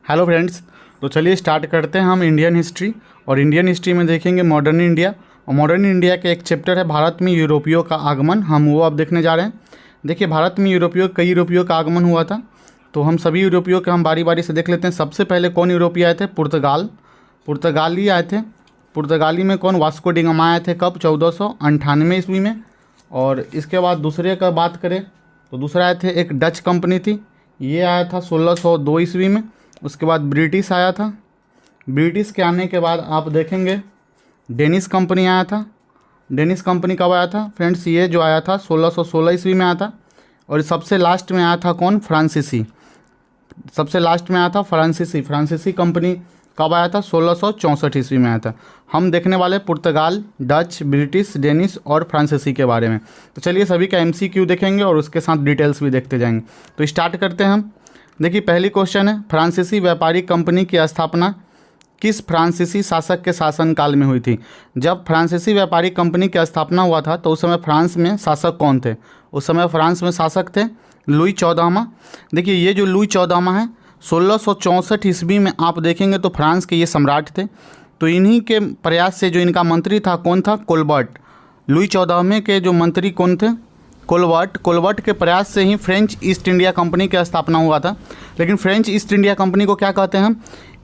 Hello friends. तो चलिए start करते हैं हम इंडियन हिस्ट्री। और इंडियन हिस्ट्री में देखेंगे मॉडर्न इंडिया। और मॉडर्न इंडिया के एक चैप्टर है भारत में यूरोपियों का आगमन, हम वो अब देखने जा रहे हैं। देखिए भारत में कई यूरोपियों का आगमन हुआ था, तो हम सभी यूरोपियों के हम बारी बारी से देख लेते हैं। सबसे पहले कौन यूरोपीय आए थे? पुर्तगाली आए थे। पुर्तगाली में कौन? वास्को डी गामा आए थे। कब? 1498 ईस्वी में। और इसके बाद दूसरे का बात करें तो दूसरा आए थे, एक डच कंपनी थी, ये आया था 1602 ईस्वी में। उसके बाद ब्रिटिश आया था। ब्रिटिश के आने के बाद आप देखेंगे डेनिश कंपनी आया था। डेनिश कंपनी कब आया था फ्रेंड्स? ये जो आया था 1616 ईस्वी में आया था। और सबसे लास्ट में आया था कौन? फ्रांसीसी। सबसे लास्ट में आया था फ्रांसीसी कंपनी कब आया था? 1664 ईस्वी में आया था। हम देखने वाले पुर्तगाल, डच, ब्रिटिश, डेनिश और फ्रांसीसी के बारे में। तो चलिए सभी का MCQ देखेंगे और उसके साथ डिटेल्स भी देखते जाएंगे। तो स्टार्ट करते हैं हम। देखिए पहली क्वेश्चन है, फ्रांसीसी व्यापारी कंपनी की स्थापना किस फ्रांसीसी शासक के शासनकाल में हुई थी? जब फ्रांसीसी व्यापारी कंपनी की स्थापना हुआ था तो उस समय फ्रांस में शासक कौन थे? उस समय फ्रांस में शासक थे लुई 14वां। देखिए ये जो लुई 14वां है 1664 ईस्वी में आप देखेंगे तो फ्रांस के ये सम्राट थे। तो इन्हीं के प्रयास से जो इनका मंत्री था कौन था? कोलबर्ट। लुई 14वें के जो मंत्री कौन थे? कोलबर्ट के प्रयास से ही फ्रेंच ईस्ट इंडिया कंपनी की स्थापना हुआ था। लेकिन फ्रेंच ईस्ट इंडिया कंपनी को क्या कहते हैं हम?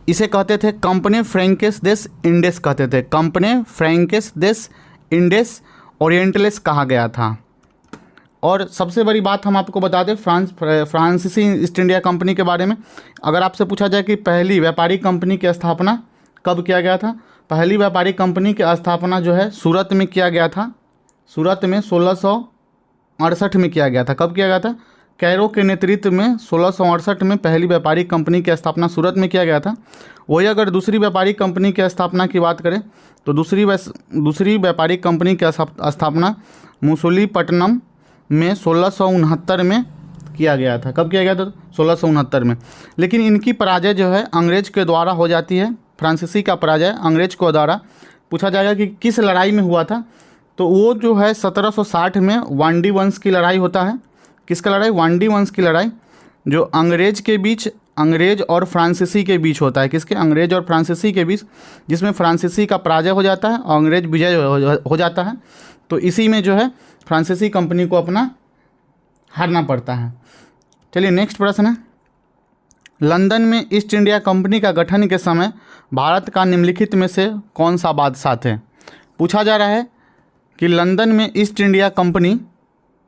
इसे कहते थे कंपनी फ्रैंकेस देस इंडेस कहते थे। कंपनी फ्रैंकेस देस इंडेस ओरिएंटलिस कहा गया था। और सबसे बड़ी बात हम आपको बता दें फ्रांसीसी ईस्ट इंडिया कंपनी के बारे में। अगर आपसे पूछा जाए कि पहली व्यापारी कंपनी की स्थापना कब किया गया था? पहली व्यापारी कंपनी की स्थापना जो है सूरत में किया गया था। सूरत में 1668 में किया गया था। कब किया गया था? कैरो के नेतृत्व में 1668 में पहली व्यापारिक कंपनी की स्थापना सूरत में किया गया था। वही अगर दूसरी व्यापारिक कंपनी की स्थापना की बात करें तो दूसरी व्यापारिक कंपनी की स्थापना मुसुलीपट्टनम में 1669 में किया गया था। कब किया गया था? 1669 में। लेकिन इनकी पराजय जो है अंग्रेज के द्वारा हो जाती है। फ्रांसीसी का पराजय अंग्रेज के द्वारा। पूछा जाएगा कि किस लड़ाई में हुआ था, तो वो जो है 1760 में वांडी वंश की लड़ाई होता है। किसका लड़ाई? वांडी वंश की लड़ाई, जो अंग्रेज और फ्रांसीसी के बीच होता है। किसके? अंग्रेज और फ्रांसीसी के बीच, जिसमें फ्रांसीसी का पराजय हो जाता है और अंग्रेज विजय हो जाता है। तो इसी में जो है फ्रांसीसी कंपनी को अपना हारना पड़ता है। चलिए नेक्स्ट प्रश्न है, लंदन में ईस्ट इंडिया कंपनी का गठन के समय भारत का निम्नलिखित में से कौन सा बादशाह थे? पूछा जा रहा है कि लंदन में ईस्ट इंडिया कंपनी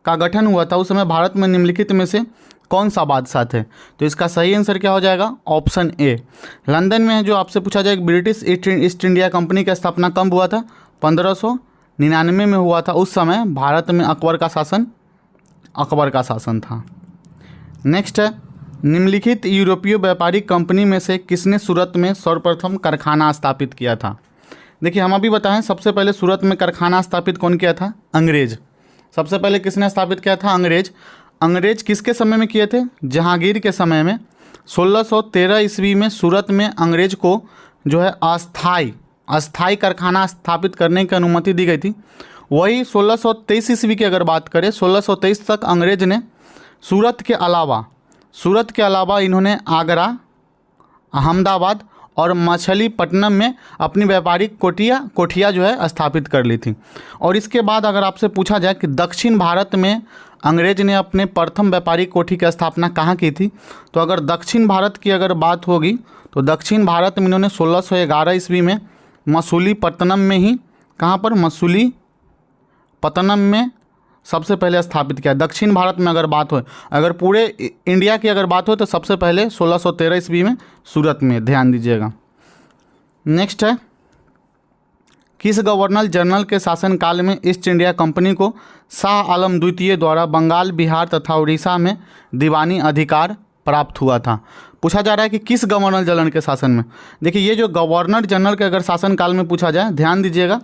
का गठन हुआ था, उस समय भारत में निम्नलिखित में से कौन सा बादशाह थे? तो इसका सही आंसर क्या हो जाएगा? Option A. लंदन में जो आपसे पूछा जाए ब्रिटिश ईस्ट इंडिया कंपनी की स्थापना कब हुआ था? 1599 में हुआ था। उस समय भारत में अकबर का शासन था। नेक्स्ट है, निम्नलिखित यूरोपीय व्यापारिक कंपनी में से किसने सूरत में सर्वप्रथम कारखाना स्थापित किया था? देखिए हम अभी बताएं, सबसे पहले सूरत में कारखाना स्थापित कौन किया था? अंग्रेज। सबसे पहले किसने स्थापित किया था? अंग्रेज। अंग्रेज किसके समय में किए थे? जहांगीर के समय में। 1613 ईस्वी में सूरत में अंग्रेज को जो है अस्थाई कारखाना स्थापित करने की अनुमति दी गई थी। वही 1623 ईस्वी की अगर बात करें, 1623 तक अंग्रेज ने सूरत के अलावा इन्होंने आगरा, अहमदाबाद और मछलीपट्टनम में अपनी व्यापारिक कोठिया जो है स्थापित कर ली थी। और इसके बाद अगर आपसे पूछा जाए कि दक्षिण भारत में अंग्रेज ने अपने प्रथम व्यापारिक कोठी की स्थापना कहाँ की थी, तो अगर दक्षिण भारत की अगर बात होगी तो दक्षिण भारत में इन्होंने 1611 ईस्वी में मसूलीपट्टनम में ही, कहाँ पर? मसूलीपट्टनम में सबसे पहले स्थापित किया। दक्षिण भारत में अगर बात हो, अगर पूरे इंडिया की अगर बात हो तो सबसे पहले 1613 ईस्वी में सूरत में, ध्यान दीजिएगा। नेक्स्ट है, किस गवर्नर जनरल के शासनकाल में ईस्ट इंडिया कंपनी को शाह आलम द्वितीय द्वारा बंगाल, बिहार तथा उड़ीसा में दीवानी अधिकार प्राप्त हुआ था? पूछा जा रहा है कि किस गवर्नर जनरल के शासन में। देखिए ये जो गवर्नर जनरल के अगर शासनकाल में पूछा जाए, ध्यान दीजिएगा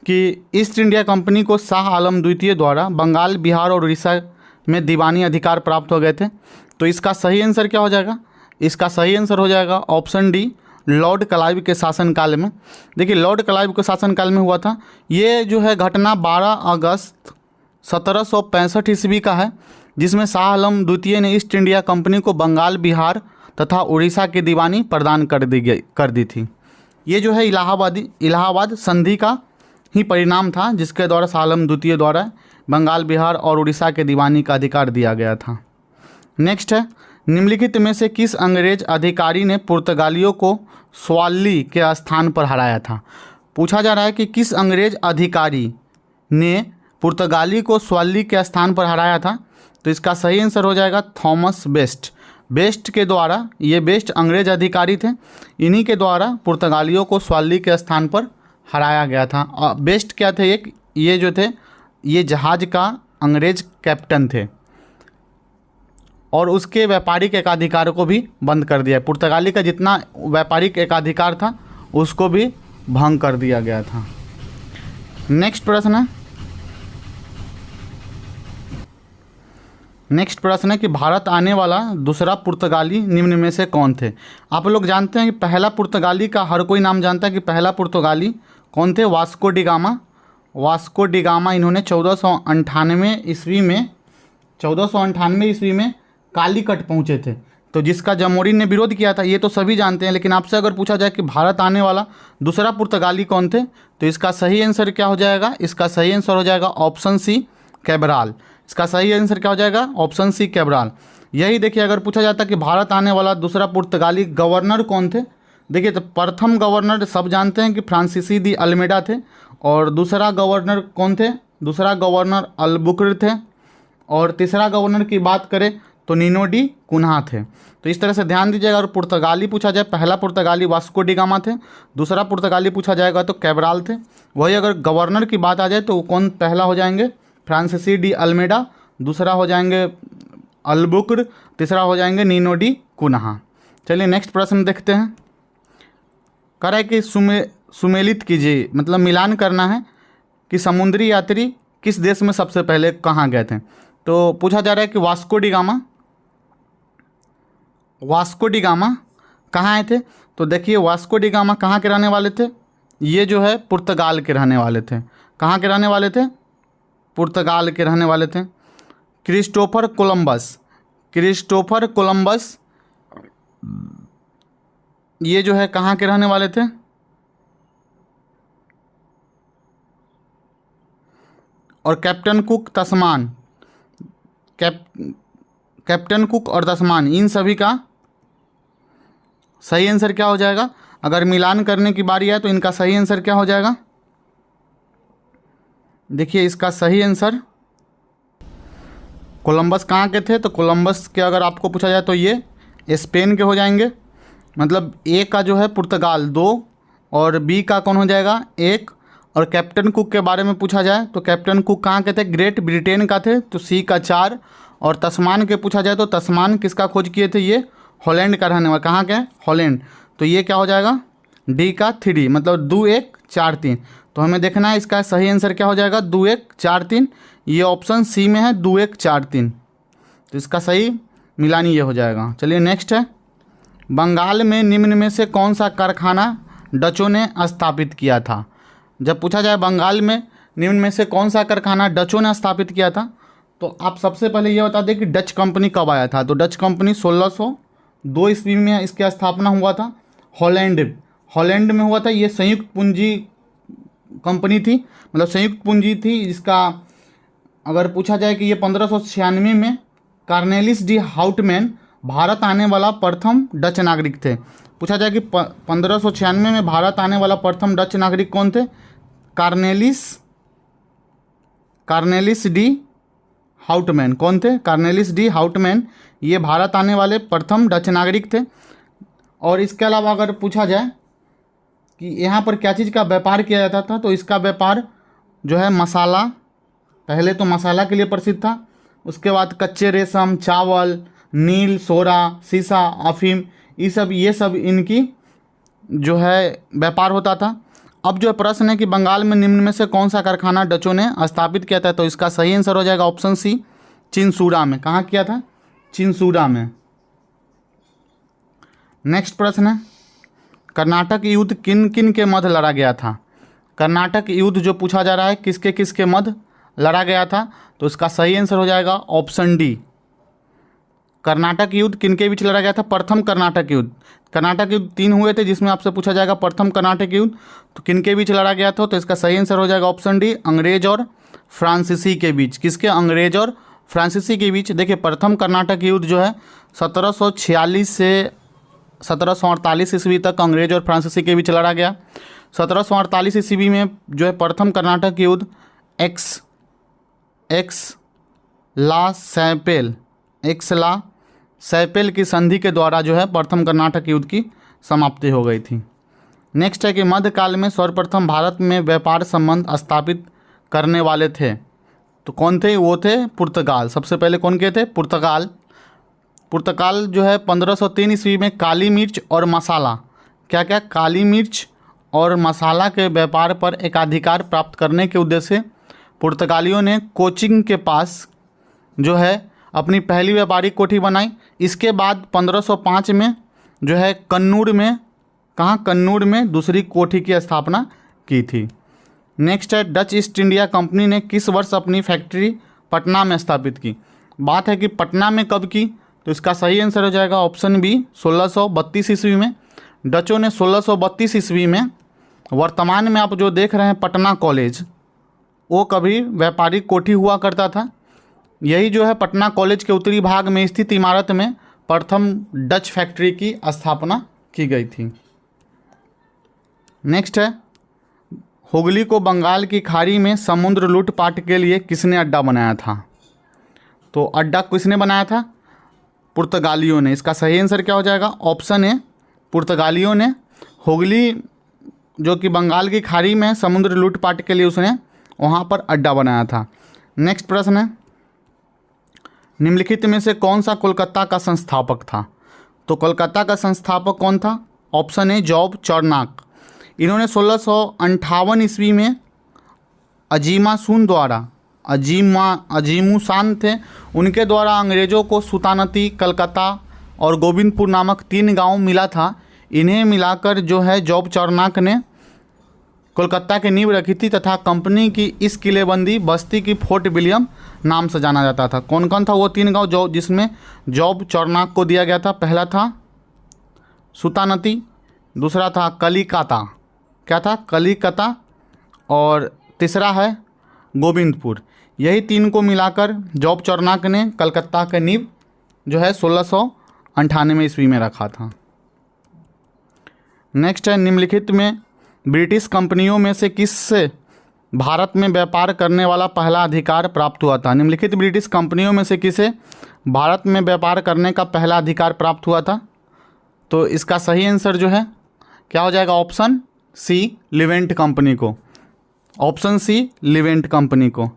कि ईस्ट इंडिया कंपनी को शाह आलम द्वितीय द्वारा बंगाल, बिहार और उड़ीसा में दीवानी अधिकार प्राप्त हो गए थे। तो इसका सही आंसर क्या हो जाएगा? इसका सही आंसर हो जाएगा ऑप्शन डी, लॉर्ड क्लाइव के शासनकाल में। देखिए लॉर्ड क्लाइव के शासनकाल में हुआ था। ये जो है घटना 12 अगस्त 1765 ईस्वी का है, जिसमें शाह आलम द्वितीय ने ईस्ट इंडिया कंपनी को बंगाल, बिहार तथा उड़ीसा की दीवानी प्रदान कर दी थी। ये जो है इलाहाबाद संधि का ही परिणाम था, जिसके द्वारा शाह आलम द्वितीय द्वारा बंगाल, बिहार और उड़ीसा के दीवानी का अधिकार दिया गया था। नेक्स्ट है, निम्नलिखित में से किस अंग्रेज अधिकारी ने पुर्तगालियों को स्वाली के स्थान पर हराया था। पूछा जा रहा है कि किस अंग्रेज अधिकारी ने पुर्तगाली को स्वाली के स्थान पर हराया था। तो इसका सही आंसर हो जाएगा थॉमस बेस्ट। बेस्ट के द्वारा, ये बेस्ट अंग्रेज अधिकारी थे, इन्हीं के द्वारा पुर्तगालियों को स्वाली के स्थान पर हराया गया था। बेस्ट क्या थे, ये जो थे ये जहाज़ का अंग्रेज कैप्टन थे और उसके व्यापारिक एकाधिकार को भी बंद कर दिया। पुर्तगाली का जितना व्यापारिक एकाधिकार था उसको भी भंग कर दिया गया था। नेक्स्ट प्रश्न है कि भारत आने वाला दूसरा पुर्तगाली निम्न में से कौन थे। आप लोग जानते हैं कि पहला पुर्तगाली का हर कोई नाम जानता है कि पहला पुर्तगाली कौन थे, Vasco D gamma. Vasco D gamma इन्होंने 1498 ईस्वी में कालीकट पहुँचे थे, तो जिसका जमोरिन ने विरोध किया था, ये तो सभी जानते हैं। लेकिन आपसे अगर पूछा जाए कि भारत आने वाला दूसरा पुर्तगाली कौन थे, तो इसका सही आंसर क्या हो जाएगा, इसका सही आंसर हो जाएगा ऑप्शन सी, कैब्राल। इसका सही आंसर क्या हो जाएगा, ऑप्शन सी, कैब्राल। यही देखिए, अगर पूछा जाता कि भारत आने वाला दूसरा पुर्तगाली गवर्नर कौन थे, देखिए तो प्रथम गवर्नर सब जानते हैं कि फ्रांसीसी दी अल्मेडा थे, और दूसरा गवर्नर कौन थे, दूसरा गवर्नर अल्बुकर्क थे, और तीसरा गवर्नर की बात करें तो नीनो डी कुन्हा थे। तो इस तरह से ध्यान दीजिएगा। और पुर्तगाली पूछा जाए, पहला पुर्तगाली वास्को डी गामा थे, दूसरा पुर्तगाली पूछा जाएगा तो कैब्राल थे। वही अगर गवर्नर की बात आ जाए तो कौन पहला हो जाएंगे, फ्रांसीसी डी अल्मेडा, दूसरा हो जाएंगे अल्बुकर्क, तीसरा हो जाएंगे नीनो डी कुन्हा। चलिए नेक्स्ट प्रश्न देखते हैं। कह रहा है कि सुमेलित कीजिए, मतलब मिलान करना है कि समुद्री यात्री किस देश में सबसे पहले कहाँ गए थे। तो पूछा जा रहा है कि वास्को डी गामा कहाँ आए थे। तो देखिए वास्को डी गामा कहाँ के रहने वाले थे, ये जो है पुर्तगाल के रहने वाले थे। कहाँ के रहने वाले थे, पुर्तगाल के रहने वाले थे। क्रिस्टोफर कोलंबस ये जो है कहाँ के रहने वाले थे, और कैप्टन कुक और तस्मान, इन सभी का सही आंसर क्या हो जाएगा। अगर मिलान करने की बारी है तो इनका सही आंसर क्या हो जाएगा, देखिए इसका सही आंसर, कोलंबस कहाँ के थे, तो कोलंबस के अगर आपको पूछा जाए तो ये स्पेन के हो जाएंगे। मतलब ए का जो है पुर्तगाल 2 और बी का कौन हो जाएगा 1। और कैप्टन कुक के बारे में पूछा जाए तो कैप्टन कुक कहाँ के थे, ग्रेट ब्रिटेन का थे, तो सी का 4। और तस्मान के पूछा जाए तो तस्मान किसका खोज किए थे, ये हॉलैंड का रहने वाला, कहाँ के, हॉलैंड, तो ये क्या हो जाएगा डी का 3, मतलब 2 1 4 3। तो हमें देखना है इसका सही आंसर क्या हो जाएगा 2 1 4 3, ये ऑप्शन सी में है 2 1 4 3। तो इसका सही मिलान ये हो जाएगा। चलिए नेक्स्ट है, बंगाल में निम्न में से कौन सा कारखाना डचों ने स्थापित किया था। जब पूछा जाए बंगाल में निम्न में से कौन सा कारखाना डचों ने स्थापित किया था, तो आप सबसे पहले ये बता दें कि डच कंपनी कब आया था। तो डच कंपनी 1602 ईस्वी में इसकी स्थापना हुआ था। हॉलैंड में हुआ था। ये संयुक्त पूंजी कंपनी थी, मतलब संयुक्त पूंजी थी, जिसका अगर पूछा जाए कि ये 1596 में कार्नेलिस डी हाउटमैन भारत आने वाला प्रथम डच नागरिक थे। पूछा जाए कि 1596 में भारत आने वाला प्रथम डच नागरिक कौन थे, कार्नेलिस डी हाउटमैन। कौन थे, कार्नेलिस डी हाउटमैन, ये भारत आने वाले प्रथम डच नागरिक थे। और इसके अलावा अगर पूछा जाए कि यहाँ पर क्या चीज़ का व्यापार किया जाता था, तो इसका व्यापार जो है मसाला, पहले तो मसाला के लिए प्रसिद्ध था, उसके बाद कच्चे रेशम, चावल, नील, सोरा, सीसा, अफीम, ये सब इनकी जो है व्यापार होता था। अब जो प्रश्न है कि बंगाल में निम्न में से कौन सा कारखाना डचों ने स्थापित किया था, तो इसका सही आंसर हो जाएगा ऑप्शन सी, चिनसूरा में। कहाँ किया था, चिनसूरा में। नेक्स्ट प्रश्न है, कर्नाटक युद्ध किन किन के मध्य लड़ा गया था। कर्नाटक युद्ध जो पूछा जा रहा है किसके किसके मध्य लड़ा गया था, तो इसका सही आंसर हो जाएगा ऑप्शन डी, कर्नाटक युद्ध किनके बीच लड़ा गया था? प्रथम कर्नाटक युद्ध। कर्नाटक युद्ध 3 हुए थे, जिसमें आपसे पूछा जाएगा प्रथम कर्नाटक युद्ध तो किनके बीच लड़ा गया था? तो इसका सही आंसर हो जाएगा ऑप्शन डी, अंग्रेज और फ्रांसीसी के बीच। किसके? अंग्रेज और फ्रांसीसी के बीच। देखिए प्रथम कर्नाटक युद्ध जो है 1746 से 1748 ईस्वी तक अंग्रेज और फ्रांसीसी के बीच लड़ा गया। 1748 ईस्वी में जो है प्रथम कर्नाटक युद्ध एक्स ला सैपेल की संधि के द्वारा जो है प्रथम कर्नाटक युद्ध की समाप्ति हो गई थी। नेक्स्ट है कि मध्यकाल में सर्वप्रथम भारत में व्यापार संबंध स्थापित करने वाले थे तो कौन थे? वो थे पुर्तगाल। सबसे पहले कौन के थे? पुर्तगाल जो है 1503 ईस्वी में काली मिर्च और मसाला, क्या क्या? काली मिर्च और मसाला के व्यापार पर एकाधिकार प्राप्त करने के उद्देश्य से पुर्तगालियों ने कोचिन के पास जो है अपनी पहली व्यापारिक कोठी बनाई। इसके बाद 1505 में जो है कन्नूर में दूसरी कोठी की स्थापना की थी। नेक्स्ट है डच ईस्ट इंडिया कंपनी ने किस वर्ष अपनी फैक्ट्री पटना में स्थापित की? बात है कि पटना में कब की, तो इसका सही आंसर हो जाएगा ऑप्शन बी, 1632 ईस्वी में। डचों ने 1632 ईस्वी में, वर्तमान में आप जो देख रहे हैं पटना कॉलेज, वो कभी व्यापारिक कोठी हुआ करता था। यही जो है पटना कॉलेज के उत्तरी भाग में स्थित इमारत में प्रथम डच फैक्ट्री की स्थापना की गई थी। नेक्स्ट है हुगली को बंगाल की खाड़ी में समुद्र लूटपाट के लिए किसने अड्डा बनाया था? तो अड्डा किसने बनाया था? पुर्तगालियों ने। इसका सही आंसर क्या हो जाएगा? ऑप्शन ए, पुर्तगालियों ने हुगली जो कि बंगाल की खाड़ी में समुद्र लूटपाट के लिए उसने वहाँ पर अड्डा बनाया था। नेक्स्ट प्रश्न है निम्नलिखित में से कौन सा कोलकाता का संस्थापक था? तो कोलकाता का संस्थापक कौन था? Option A, Job Charnock. इन्होंने 1658 ईस्वी में अजीमुशान थे, उनके द्वारा अंग्रेज़ों को सुल्तानती, कलकत्ता और गोविंदपुर नामक 3 गांव मिला था। इन्हें मिलाकर जो है जॉब चौर्नाक ने कोलकाता की नींव रखी थी तथा कंपनी की इस किलेबंदी बस्ती की फोर्ट विलियम नाम से जाना जाता था। कौन कौन था वो 3 गांव जो जिसमें जॉब चौर्नाक को दिया गया था? पहला था सुल्तानती, दूसरा था कलिकाता, क्या था? कलिकता, और तीसरा है गोविंदपुर। यही 3 को मिलाकर जॉब चौर्नाक ने कलकत्ता का नींव जो है 1698 ईस्वी में रखा था। नेक्स्ट है निम्नलिखित में ब्रिटिश कंपनियों में से किससे भारत में व्यापार करने वाला पहला अधिकार प्राप्त हुआ था? निम्नलिखित ब्रिटिश कंपनियों में से किसे भारत में व्यापार करने का पहला अधिकार प्राप्त हुआ था? तो इसका सही आंसर जो है क्या हो जाएगा? ऑप्शन सी, लिवेंट कंपनी को। ऑप्शन सी, लिवेंट कंपनी को।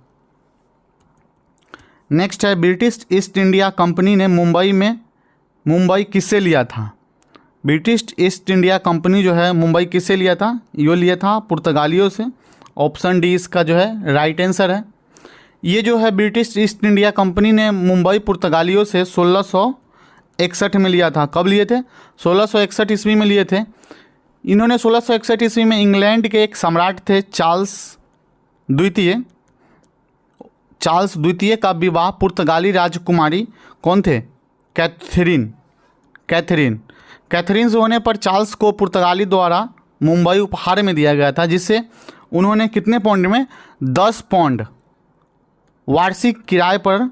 नेक्स्ट है ब्रिटिश ईस्ट इंडिया कंपनी ने मुंबई किससे लिया था? ब्रिटिश ईस्ट इंडिया कंपनी जो है मुंबई किससे लिया था? ये लिया था पुर्तगालियों से। ऑप्शन डी इसका जो है राइट आंसर है। ये जो है ब्रिटिश ईस्ट इंडिया कंपनी ने मुंबई पुर्तगालियों से 1661 में लिया था। कब लिए थे? 1661 ईस्वी में लिए थे। इन्होंने 1661 ईस्वी में इंग्लैंड के एक सम्राट थे चार्ल्स द्वितीय का विवाह पुर्तगाली राजकुमारी कौन थे? कैथरीन से होने पर चार्ल्स को पुर्तगाली द्वारा मुंबई उपहार में दिया गया था, जिससे उन्होंने कितने पाउंड में? 10 पाउंड वार्षिक किराए पर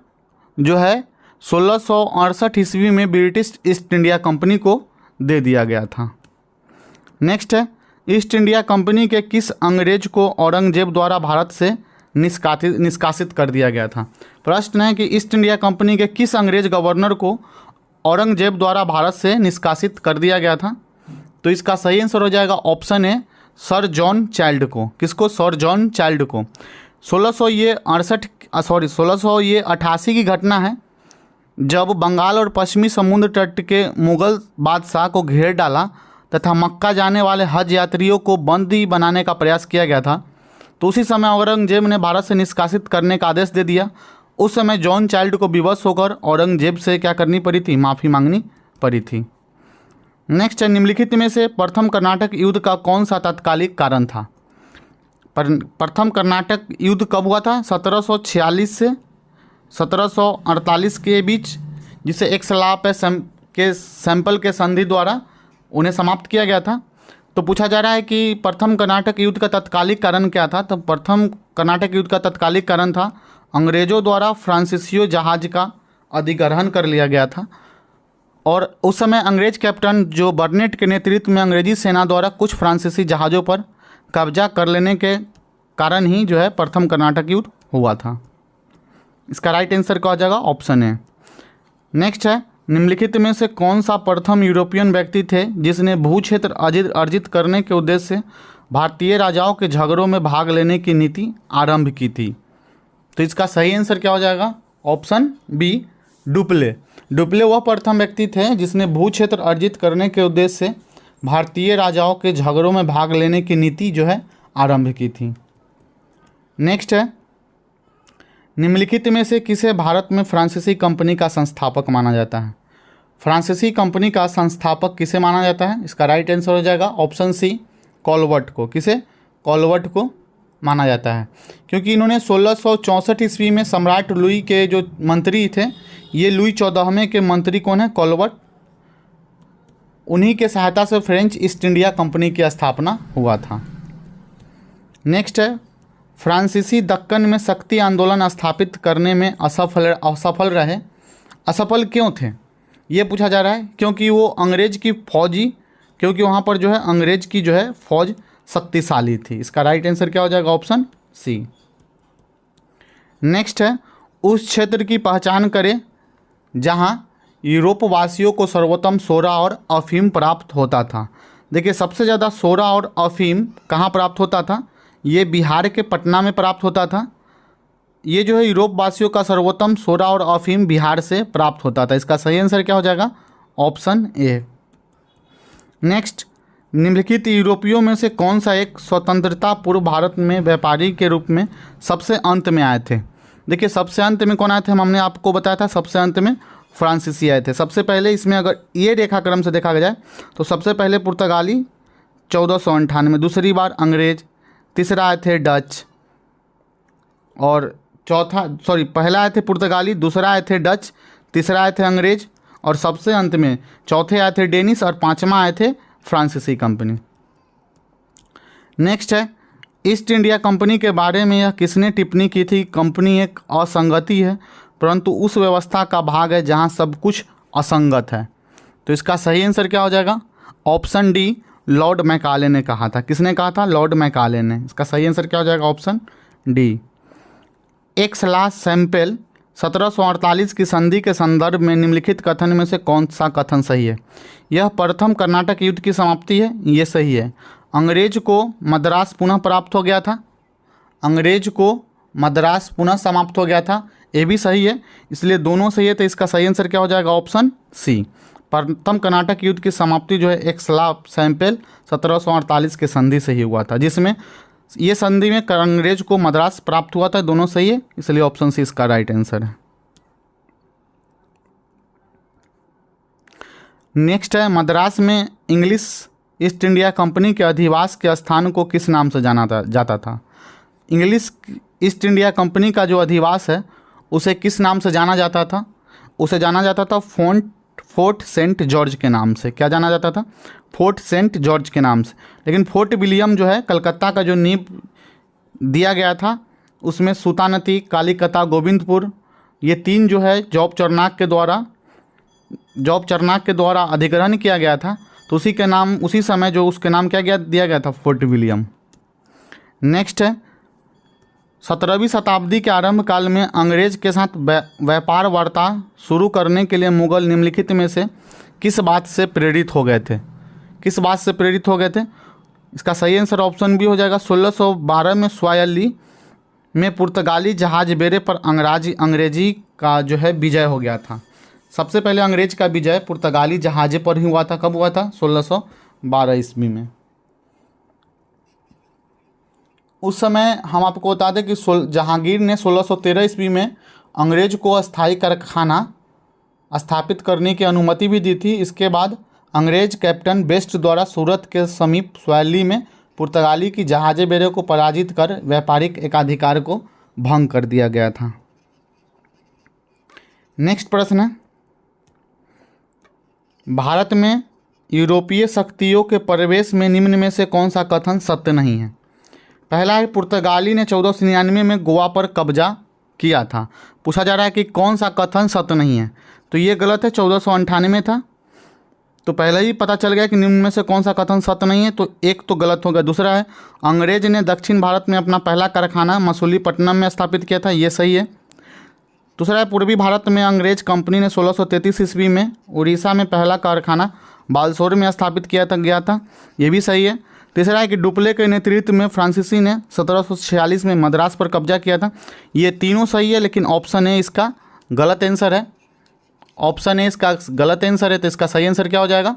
जो है 1668 ईस्वी में ब्रिटिश ईस्ट इंडिया कंपनी को दे दिया गया था। नेक्स्ट है ईस्ट इंडिया कंपनी के किस अंग्रेज को औरंगजेब द्वारा भारत से निष्कासित कर दिया गया था? प्रश्न है कि ईस्ट इंडिया कंपनी के किस अंग्रेज गवर्नर को औरंगजेब द्वारा भारत से निष्कासित कर दिया गया था? तो इसका सही आंसर हो जाएगा ऑप्शन है, सर जॉन चाइल्ड को। किसको? सर जॉन चाइल्ड को। 1688 की घटना है जब बंगाल और पश्चिमी समुद्र तट के मुगल बादशाह को घेर डाला तथा मक्का जाने वाले हज यात्रियों को बंदी बनाने का प्रयास किया गया था। तो उसी समय औरंगजेब ने भारत से निष्कासित करने का आदेश दे दिया। उस समय जॉन चाइल्ड को विवश होकर औरंगजेब से क्या करनी पड़ी थी? माफ़ी मांगनी पड़ी थी। नेक्स्ट है निम्नलिखित में से प्रथम कर्नाटक युद्ध का कौन सा तात्कालिक कारण था? प्रथम कर्नाटक युद्ध कब हुआ था? 1746 से 1748 के बीच। जिसे एक सलाह पे सैंपल के संधि द्वारा उन्हें समाप्त किया गया था। तो पूछा जा रहा है कि प्रथम कर्नाटक युद्ध का तत्कालिक कारण क्या था। तो प्रथम कर्नाटक युद्ध का तत्कालिक कारण था अंग्रेज़ों द्वारा फ्रांसीसियो जहाज का अधिग्रहण कर लिया गया था, और उस समय अंग्रेज कैप्टन जो बर्नेट के नेतृत्व में अंग्रेजी सेना द्वारा कुछ फ्रांसीसी जहाज़ों पर कब्जा कर लेने के कारण ही जो है प्रथम कर्नाटक युद्ध हुआ था। इसका राइट आंसर क्या हो जाएगा, ऑप्शन ए। नेक्स्ट है, निम्नलिखित में से कौन सा प्रथम यूरोपियन व्यक्ति थे जिसने भू क्षेत्र अर्जित करने के उद्देश्य से भारतीय राजाओं के झगड़ों में भाग लेने की नीति आरंभ की थी। तो इसका सही आंसर क्या हो जाएगा, ऑप्शन बी, डुप्ले। डुप्ले वह प्रथम व्यक्ति थे जिसने भू क्षेत्र अर्जित करने के उद्देश्य से भारतीय राजाओं के झगड़ों में भाग लेने की नीति जो है आरंभ की थी। नेक्स्ट है, निम्नलिखित में से किसे भारत में फ्रांसीसी कंपनी का संस्थापक माना जाता है। फ्रांसीसी कंपनी का संस्थापक किसे माना जाता है, इसका राइट आंसर हो जाएगा ऑप्शन सी, कॉलवर्ट को। किसे, कॉलवर्ट को माना जाता है, क्योंकि इन्होंने 1664 ईस्वी में सम्राट लुई के जो मंत्री थे, ये लुई 14वें के मंत्री कौन है, कॉलवर्ट, उन्हीं के सहायता से फ्रेंच ईस्ट इंडिया कंपनी की स्थापना हुआ था। नेक्स्ट है, फ्रांसीसी दक्कन में शक्ति आंदोलन स्थापित करने में असफल रहे। असफल क्यों थे ये पूछा जा रहा है, क्योंकि वो अंग्रेज की फौजी, क्योंकि वहाँ पर जो है अंग्रेज की जो है फौज शक्तिशाली थी। इसका राइट आंसर क्या हो जाएगा, ऑप्शन सी। नेक्स्ट है, उस क्षेत्र की पहचान करें जहाँ यूरोप वासियों को सर्वोत्तम सोरा और अफीम प्राप्त होता था। देखिए, सबसे ज़्यादा सोरा और अफीम कहाँ प्राप्त होता था, ये बिहार के पटना में प्राप्त होता था। ये जो है यूरोप वासियों का सर्वोत्तम सोरा और अफीम बिहार से प्राप्त होता था। इसका सही आंसर क्या हो जाएगा, ऑप्शन ए। नेक्स्ट, निम्नलिखित यूरोपियों में से कौन सा एक स्वतंत्रता पूर्व भारत में व्यापारी के रूप में सबसे अंत में आए थे। देखिए, सबसे अंत में कौन आए थे, हमने आपको बताया था सबसे अंत में फ्रांसीसी आए थे। सबसे पहले इसमें अगर ये रेखाक्रम से देखा जाए तो सबसे पहले पुर्तगाली 1498, दूसरी बार अंग्रेज, तीसरा आए थे डच, और पहला आए थे पुर्तगाली, दूसरा आए थे डच, तीसरा आए थे अंग्रेज, और सबसे अंत में चौथे आए थे डेनिश, और पांचवा आए थे फ्रांसीसी कंपनी। नेक्स्ट है, ईस्ट इंडिया कंपनी के बारे में यह किसने टिप्पणी की थी। कंपनी एक असंगति है, परंतु उस व्यवस्था का भाग है जहां सब कुछ असंगत है। तो इसका सही आंसर क्या हो जाएगा, ऑप्शन डी, लॉर्ड मैकाले ने कहा था। किसने कहा था, लॉर्ड मैकाले ने। इसका सही आंसर क्या हो जाएगा, ऑप्शन डी। एक्स ला सैंपल 1748 की संधि के संदर्भ में निम्नलिखित कथन में से कौन सा कथन सही है। यह प्रथम कर्नाटक युद्ध की समाप्ति है, ये सही है। अंग्रेज को मद्रास पुनः प्राप्त हो गया था, अंग्रेज को मद्रास पुनः समाप्त हो गया था, ये भी सही है, इसलिए दोनों सही है। तो इसका सही आंसर क्या हो जाएगा, ऑप्शन सी। प्रथम कर्नाटक युद्ध की समाप्ति जो है एक्स ला सैंपल 1748 के संधि से ही हुआ था, जिसमें ये संधि में अंग्रेज को मद्रास प्राप्त हुआ था। दोनों सही है, इसलिए ऑप्शन सी इसका राइट आंसर है। नेक्स्ट है, मद्रास में इंग्लिश ईस्ट इंडिया कंपनी के अधिवास के स्थान को किस नाम से जाना जाता था। इंग्लिश ईस्ट इंडिया कंपनी का जो अधिवास है उसे किस नाम से जाना जाता था, उसे जाना जाता था फोर्ट सेंट जॉर्ज के नाम से। क्या जाना जाता था, फोर्ट सेंट जॉर्ज के नाम से। लेकिन फोर्ट विलियम जो है कलकत्ता का जो नींव दिया गया था, उसमें सूतानती, कालीकता, गोविंदपुर, ये तीन जो है जॉब चरनाक के द्वारा अधिग्रहण किया गया था। तो उसी समय जो उसके नाम क्या दिया गया था, फोर्ट विलियम। नेक्स्ट है, 17वीं शताब्दी के आरंभ काल में अंग्रेज के साथ व्यापार वार्ता शुरू करने के लिए मुगल निम्नलिखित में से किस बात से प्रेरित हो गए थे। किस बात से प्रेरित हो गए थे, इसका सही आंसर ऑप्शन बी हो जाएगा। 1612 में स्वायल्ली में पुर्तगाली जहाज बेड़े पर अंग्रेजी का जो है विजय हो गया था। सबसे पहले अंग्रेज का विजय पुर्तगाली जहाजे पर ही हुआ था। कब हुआ था, 1612 ईस्वी में। उस समय हम आपको बता दें कि जहांगीर ने 1613 ईस्वी में अंग्रेज को अस्थायी कारखाना स्थापित करने की अनुमति भी दी थी। इसके बाद अंग्रेज कैप्टन बेस्ट द्वारा सूरत के समीप स्वायल्ली में पुर्तगाली की जहाजे बेड़े को पराजित कर व्यापारिक एकाधिकार को भंग कर दिया गया था। नेक्स्ट प्रश्न है, भारत में यूरोपीय शक्तियों के प्रवेश में निम्न में से कौन सा कथन सत्य नहीं है? पहला है, पुर्तगाली ने 1499 में गोवा पर कब्जा किया था। पूछा जा रहा है कि कौन सा कथन सत्य नहीं है, तो ये गलत है, 1498 था। तो पहले ही पता चल गया कि निम्न में से कौन सा कथन सत्य नहीं है, तो एक तो गलत हो गया। दूसरा है, अंग्रेज ने दक्षिण भारत में अपना पहला कारखाना मसूलीपट्टनम में स्थापित किया था, ये सही है। दूसरा है, पूर्वी भारत में अंग्रेज कंपनी ने 1633 ईस्वी में उड़ीसा में पहला कारखाना बालसोर में स्थापित किया गया था, ये भी सही है। तीसरा है कि डुप्ले के नेतृत्व में फ्रांसीसी ने 1746 में मद्रास पर कब्जा किया था, ये तीनों सही है, लेकिन ऑप्शन ए इसका गलत आंसर है। ऑप्शन ए इसका गलत आंसर है, तो इसका सही आंसर क्या हो जाएगा?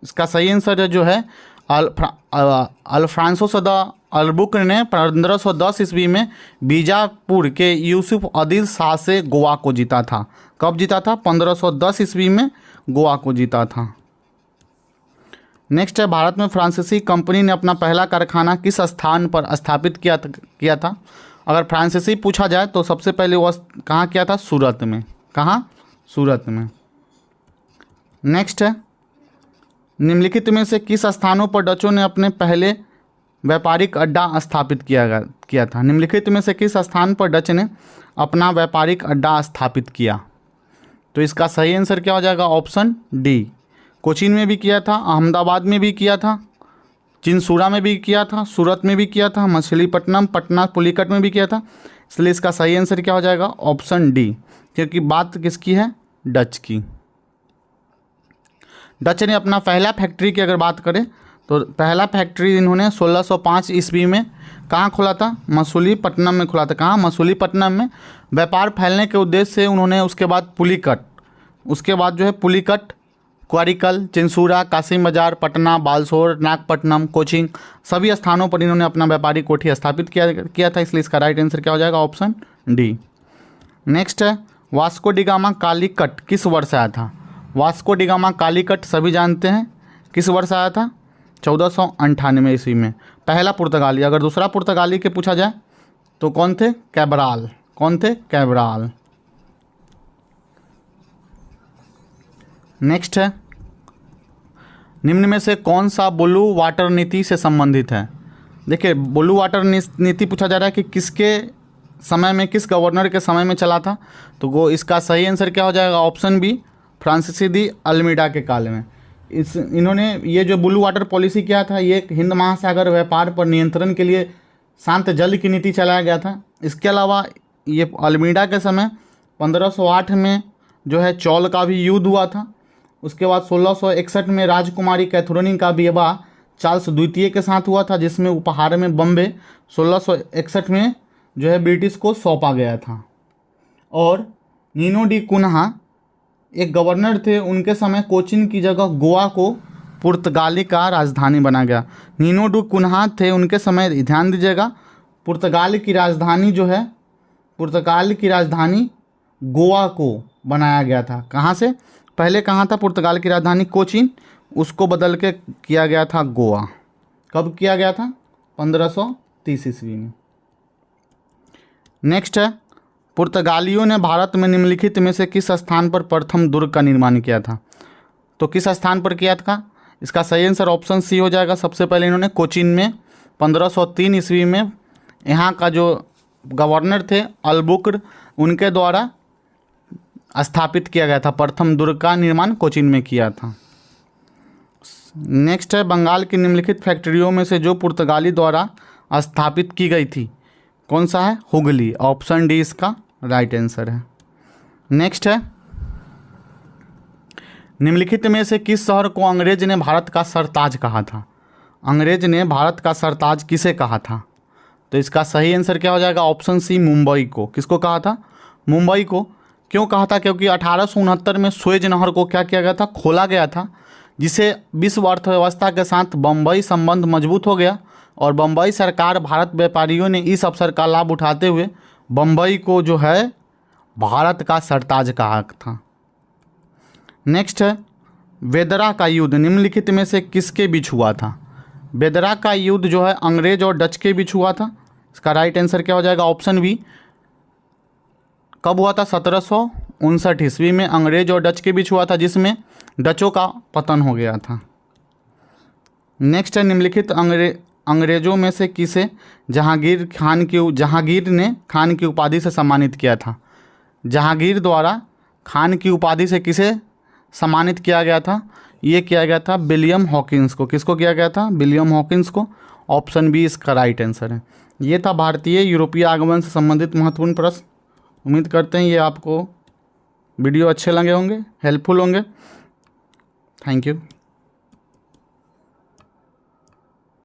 इसका सही आंसर जो है अल्फ्रांसो सदा अल्बुक ने 1510 ईस्वी में बीजापुर के यूसुफ अदील शाह से गोवा को जीता था। कब जीता था? 1510 ईस्वी में गोवा को जीता था। नेक्स्ट है, भारत में फ्रांसीसी कंपनी ने अपना पहला कारखाना किस स्थान पर स्थापित किया था? अगर फ्रांसीसी पूछा जाए तो सबसे पहले वह कहाँ किया था? सूरत में। कहाँ? सूरत में। नेक्स्ट है, निम्नलिखित में से किस स्थानों पर डचों ने अपने पहले व्यापारिक अड्डा स्थापित किया था? निम्नलिखित में से किस स्थान पर डच ने अपना व्यापारिक अड्डा स्थापित किया? तो इसका सही आंसर क्या हो जाएगा? Option D. कोचीन में भी किया था, अहमदाबाद में भी किया था, चिंसूरा में भी किया था, सूरत में भी किया था, मछलीपट्टनम, पटना, पुलिकट में भी किया था। इसलिए इसका सही आंसर क्या हो जाएगा? ऑप्शन डी, क्योंकि बात किसकी है? डच की। डच ने अपना पहला फैक्ट्री की अगर बात करें तो पहला फैक्ट्री इन्होंने 1605 ईस्वी में कहाँ खोला था? मसूलीपट्टनम में खोला था। कहाँ? मसूलीपट्टनम में। व्यापार फैलने के उद्देश्य से उन्होंने उसके बाद पुलिकट, क्वारिकल, चिंसूरा, कासिम बाजार, पटना, बालसोर, नागपट्टनम, कोचिंग सभी स्थानों पर इन्होंने अपना व्यापारिक कोठी स्थापित किया था। इसलिए इसका राइट आंसर क्या हो जाएगा? Option D. नेक्स्ट है, वास्को डी गामा कालीकट किस वर्ष आया था? वास्को डी गामा कालीकट सभी जानते हैं किस वर्ष आया था? 1498 ईस्वी में। पहला पुर्तगाली। अगर दूसरा पुर्तगाली के पूछा जाए तो कौन थे? कैब्राल। कौन थे? कैब्राल। नेक्स्ट है, निम्न में से कौन सा ब्लू वाटर नीति से संबंधित है? देखिए, ब्लू वाटर नीति पूछा जा रहा है कि किसके समय में, किस गवर्नर के समय में चला था? तो वो इसका सही आंसर क्या हो जाएगा? ऑप्शन बी, फ्रांसीसी दी अल्मीडा के काल में। इन्होंने ये जो ब्लू वाटर पॉलिसी किया था, ये हिंद महासागर व्यापार पर नियंत्रण के लिए शांत जल की नीति चलाया गया था। इसके अलावा ये अल्मीडा के समय 1508 में जो है चौल का भी युद्ध हुआ था। उसके बाद 1661 में राजकुमारी कैथरीन का विवाह चार्ल्स द्वितीय के साथ हुआ था, जिसमें उपहार में बम्बे 1661 में जो है ब्रिटिश को सौंपा गया था। और नीनो डी कुन्हा एक गवर्नर थे, उनके समय कोचीन की जगह गोवा को पुर्तगाली का राजधानी बना गया। नीनो डी कुन्हा थे, उनके समय ध्यान दीजिएगा, पुर्तगाल की राजधानी गोवा को बनाया गया था। कहाँ से? पहले कहाँ था पुर्तगाल की राजधानी? कोचीन, उसको बदल के किया गया था गोवा। कब किया गया था? 1530 ईस्वी में। नेक्स्ट है, पुर्तगालियों ने भारत में निम्नलिखित में से किस स्थान पर प्रथम दुर्ग का निर्माण किया था? तो किस स्थान पर किया था? इसका सही आंसर ऑप्शन सी हो जाएगा। सबसे पहले इन्होंने कोचीन में 1503 ईस्वी में यहाँ का जो गवर्नर थे अल्बुक्र, उनके द्वारा स्थापित किया गया था। प्रथम दुर्ग का निर्माण कोचीन में किया था। नेक्स्ट है, बंगाल की निम्नलिखित फैक्ट्रियों में से जो पुर्तगाली द्वारा स्थापित की गई थी कौन सा है? हुगली। ऑप्शन डी इसका राइट आंसर है। नेक्स्ट है, निम्नलिखित में से किस शहर को अंग्रेज ने भारत का सरताज कहा था? अंग्रेज ने भारत का सरताज किसे कहा था? तो इसका सही आंसर क्या हो जाएगा? ऑप्शन सी, मुंबई को। किसको कहा था? मुंबई को। क्यों कहा था? क्योंकि 1869 में स्वेज नहर को क्या किया गया था? खोला गया था, जिसे विश्व अर्थव्यवस्था के साथ बम्बई संबंध मजबूत हो गया और बम्बई सरकार, भारत व्यापारियों ने इस अवसर का लाभ उठाते हुए बम्बई को जो है भारत का सरताज कहा था। नेक्स्ट है, बेदरा का युद्ध निम्नलिखित में से किसके बीच हुआ था? बेदरा का युद्ध जो है अंग्रेज और डच के बीच हुआ था। इसका राइट आंसर क्या हो जाएगा? Option B. कब हुआ था? 1759 ईस्वी में अंग्रेज और डच के बीच हुआ था, जिसमें डचों का पतन हो गया था। नेक्स्ट है, निम्नलिखित अंग्रेजों में से किसे जहांगीर ने खान की उपाधि से सम्मानित किया था? जहांगीर द्वारा खान की उपाधि से किसे सम्मानित किया गया था? ये किया गया था विलियम हॉकिंस को। किसको किया गया था? विलियम हॉकिंस को। ऑप्शन बी इसका राइट आंसर है। ये था भारतीय यूरोपीय आगमन से संबंधित महत्वपूर्ण प्रश्न। उम्मीद करते हैं ये आपको वीडियो अच्छे लगे होंगे, हेल्पफुल होंगे। Thank you.